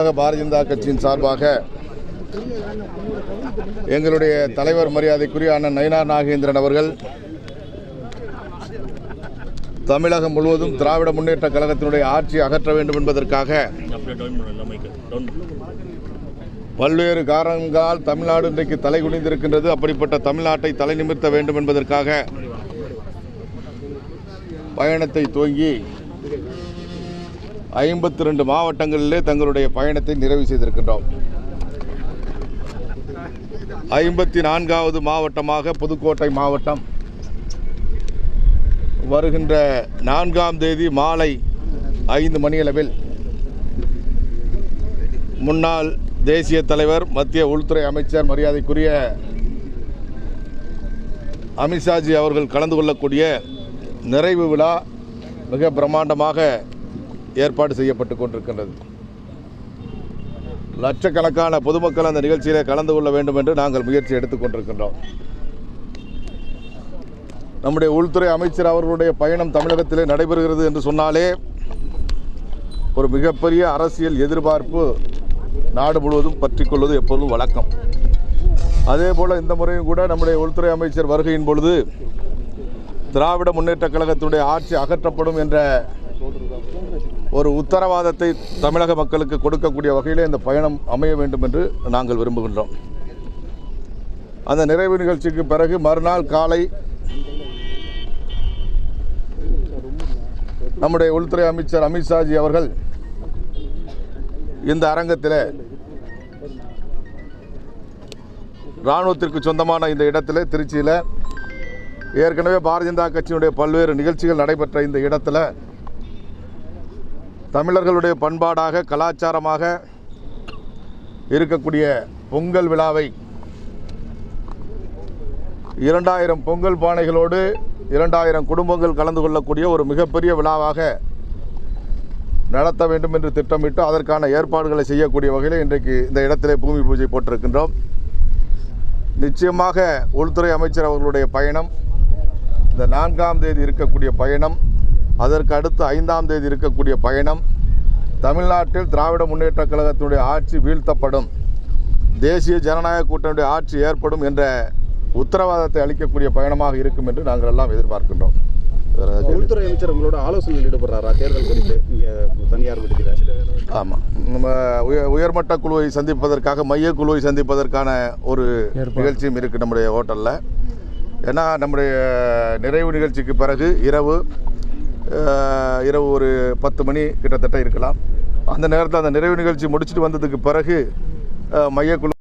பாரதிய ஜனதா கட்சியின் சார்பாக எங்களுடைய தலைவர் மரியாதைக்குரிய அண்ணன் நயினார் நாகேந்திரன் அவர்கள் தமிழகம் முழுவதும் திராவிட முன்னேற்ற கழகத்தினுடைய ஆட்சியை அகற்ற வேண்டும் என்பதற்காக பல்வேறு காரணங்களால் தமிழ்நாடு இன்றைக்கு தலை குனிந்திருக்கின்றது. அப்படிப்பட்ட தமிழ்நாட்டை தலை நிமிர்த்த வேண்டும் என்பதற்காக பயணத்தை துவங்கி 52 மாவட்டங்களிலே தங்களுடைய பயணத்தை நிறைவு செய்திருக்கின்றோம். 54வது மாவட்டமாக புதுக்கோட்டை மாவட்டம் வருகின்ற 4ஆம் தேதி மாலை 5 மணியளவில் முன்னாள் தேசிய தலைவர் மத்திய உள்துறை அமைச்சர் மரியாதைக்குரிய அமித்ஷாஜி அவர்கள் கலந்து கொள்ளக்கூடிய நிறைவு விழா மிக பிரம்மாண்டமாக ஏற்பாடு செய்யப்பட்டு கொண்டிருக்கின்றது. லட்சக்கணக்கான பொதுமக்கள் அந்த நிகழ்ச்சியில் கலந்து கொள்ள வேண்டும் என்று நாங்கள் முயற்சி எடுத்துக் கொண்டிருக்கின்றோம். நம்முடைய உள்துறை அமைச்சர் அவர்களுடைய பயணம் தமிழகத்திலே நடைபெறுகிறது என்று சொன்னாலே ஒரு மிகப்பெரிய அரசியல் எதிர்பார்ப்பு நாடு முழுவதும் பற்றிக்கொள்வது எப்போதும் வழக்கம். அதே போல் இந்த முறையும் கூட நம்முடைய உள்துறை அமைச்சர் வருகையின் பொழுது திராவிட முன்னேற்ற கழகத்தினுடைய ஆட்சி அகற்றப்படும் என்ற ஒரு உத்தரவாதத்தை தமிழக மக்களுக்கு கொடுக்கக்கூடிய வகையில் இந்த பயணம் அமைய வேண்டும் என்று நாங்கள் விரும்புகின்றோம். அந்த நிறைவு நிகழ்ச்சிக்கு பிறகு மறுநாள் காலை நம்முடைய உள்துறை அமைச்சர் அமித்ஷாஜி அவர்கள் இந்த அரங்கத்தில் இராணுவத்திற்கு சொந்தமான இந்த இடத்துல திருச்சியில் ஏற்கனவே பாரதிய ஜனதா கட்சியினுடைய பல்வேறு நிகழ்ச்சிகள் நடைபெற்ற இந்த இடத்துல தமிழர்களுடைய பண்பாடாக கலாச்சாரமாக இருக்கக்கூடிய பொங்கல் விழாவை 2000 பொங்கல் பானைகளோடு 2000 குடும்பங்கள் கலந்து கொள்ளக்கூடிய ஒரு மிகப்பெரிய விழாவாக நடத்த வேண்டும் என்று திட்டமிட்டு அதற்கான ஏற்பாடுகளை செய்யக்கூடிய வகையில் இன்றைக்கு இந்த இடத்திலே பூமி பூஜை போட்டிருக்கின்றோம். நிச்சயமாக உள்துறை அமைச்சர் அவர்களுடைய பயணம், இந்த 4ஆம் தேதி இருக்கக்கூடிய பயணம், அதற்கு அடுத்து 5ஆம் தேதி இருக்கக்கூடிய பயணம் தமிழ்நாட்டில் திராவிட முன்னேற்ற கழகத்தினுடைய ஆட்சி வீழ்த்தப்படும், தேசிய ஜனநாயக கூட்டணியுடைய ஆட்சி ஏற்படும் என்ற உத்தரவாதத்தை அளிக்கக்கூடிய பயணமாக இருக்கும் என்று நாங்கள் எல்லாம் எதிர்பார்க்கின்றோம். உள்துறை அமைச்சர் உங்களோட ஆலோசனையில் ஈடுபடுறாரா தேர்தல் குறித்து? தனியார் விடுதியில் ஆமாம், நம்ம உயர்மட்ட குழுவை சந்திப்பதற்காக மைய குழுவை சந்திப்பதற்கான ஒரு நிகழ்ச்சியும் இருக்குது நம்முடைய ஹோட்டலில். ஏன்னா நம்முடைய நிறைவு நிகழ்ச்சிக்கு பிறகு இரவு ஒரு 10 மணி கிட்டத்தட்ட இருக்கலாம். அந்த நேரத்தில் அந்த நிறைவு நிகழ்ச்சி முடிச்சுட்டு வந்ததுக்கு பிறகு மையக்குழு